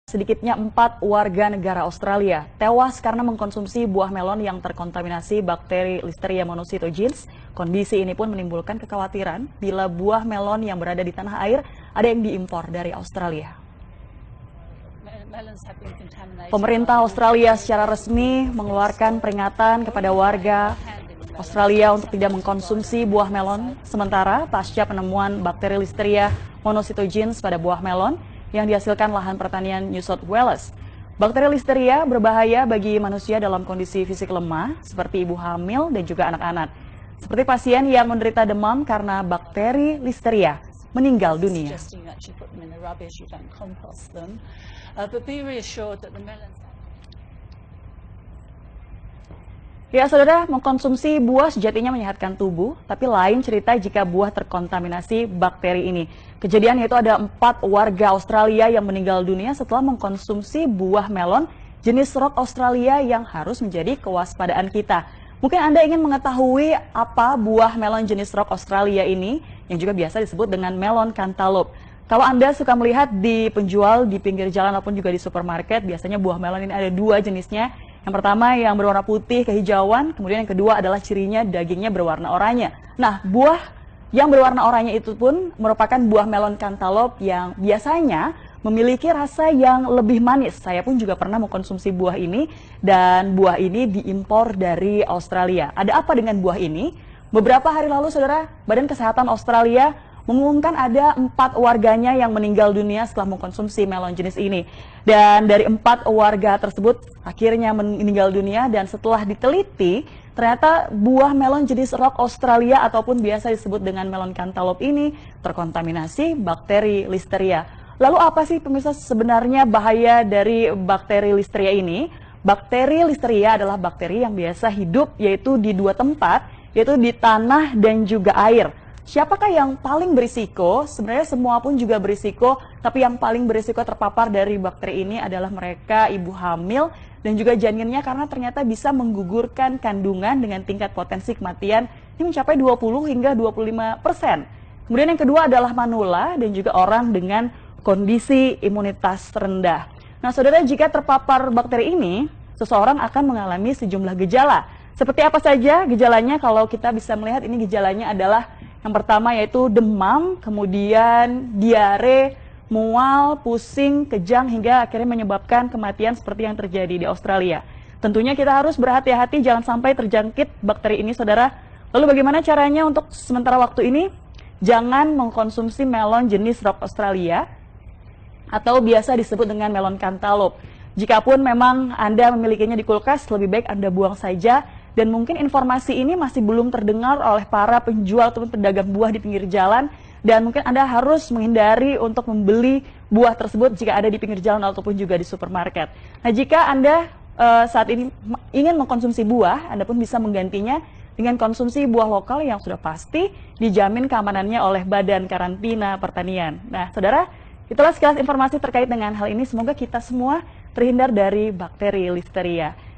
Sedikitnya 4 warga negara Australia tewas karena mengkonsumsi buah melon yang terkontaminasi bakteri Listeria monocytogenes. Kondisi ini pun menimbulkan kekhawatiran bila buah melon yang berada di tanah air ada yang diimpor dari Australia. Pemerintah Australia secara resmi mengeluarkan peringatan kepada warga Australia untuk tidak mengkonsumsi buah melon sementara pasca penemuan bakteri Listeria monocytogenes pada buah melon yang dihasilkan lahan pertanian New South Wales. Bakteri Listeria berbahaya bagi manusia dalam kondisi fisik lemah, seperti ibu hamil dan juga anak-anak. Seperti pasien yang menderita demam karena bakteri Listeria meninggal dunia. Ya, saudara, mengkonsumsi buah sejatinya menyehatkan tubuh, tapi lain cerita jika buah terkontaminasi bakteri ini. Kejadian yaitu ada 4 warga Australia yang meninggal dunia setelah mengkonsumsi buah melon jenis rock Australia yang harus menjadi kewaspadaan kita. Mungkin Anda ingin mengetahui apa buah melon jenis rock Australia ini, yang juga biasa disebut dengan melon cantaloupe. Kalau Anda suka melihat di penjual di pinggir jalan maupun juga di supermarket, biasanya buah melon ini ada 2 jenisnya. Yang pertama yang berwarna putih kehijauan, kemudian yang kedua adalah cirinya dagingnya berwarna oranye. Nah, buah yang berwarna oranye itu pun merupakan buah melon cantaloupe yang biasanya memiliki rasa yang lebih manis. Saya pun juga pernah mengkonsumsi buah ini dan buah ini diimpor dari Australia. Ada apa dengan buah ini? Beberapa hari lalu, saudara, Badan Kesehatan Australia mengumumkan ada 4 warganya yang meninggal dunia setelah mengkonsumsi melon jenis ini. Dan dari 4 warga tersebut akhirnya meninggal dunia dan setelah diteliti, ternyata buah melon jenis rock Australia ataupun biasa disebut dengan melon cantaloupe ini terkontaminasi bakteri Listeria. Lalu apa sih pemirsa sebenarnya bahaya dari bakteri Listeria ini? Bakteri Listeria adalah bakteri yang biasa hidup yaitu di 2 tempat, yaitu di tanah dan juga air. Siapakah yang paling berisiko? Sebenarnya semua pun juga berisiko, tapi yang paling berisiko terpapar dari bakteri ini adalah mereka ibu hamil dan juga janinnya karena ternyata bisa menggugurkan kandungan dengan tingkat potensi kematian ini mencapai 20 hingga 25%. Kemudian yang kedua adalah manula dan juga orang dengan kondisi imunitas rendah. Nah, saudara, jika terpapar bakteri ini, seseorang akan mengalami sejumlah gejala. Seperti apa saja gejalanya? Kalau kita bisa melihat ini gejalanya adalah yang pertama yaitu demam, kemudian diare, mual, pusing, kejang, hingga akhirnya menyebabkan kematian seperti yang terjadi di Australia. Tentunya kita harus berhati-hati jangan sampai terjangkit bakteri ini, saudara. Lalu bagaimana caranya untuk sementara waktu ini? Jangan mengkonsumsi melon jenis rock Australia atau biasa disebut dengan melon cantaloupe. Jikapun memang Anda memilikinya di kulkas, lebih baik Anda buang saja. Dan mungkin informasi ini masih belum terdengar oleh para penjual ataupun pedagang buah di pinggir jalan. Dan mungkin Anda harus menghindari untuk membeli buah tersebut jika ada di pinggir jalan ataupun juga di supermarket. Nah, jika Anda saat ini ingin mengkonsumsi buah, Anda pun bisa menggantinya dengan konsumsi buah lokal yang sudah pasti dijamin keamanannya oleh Badan Karantina Pertanian. Nah, saudara, itulah sekilas informasi terkait dengan hal ini. Semoga kita semua terhindar dari bakteri Listeria.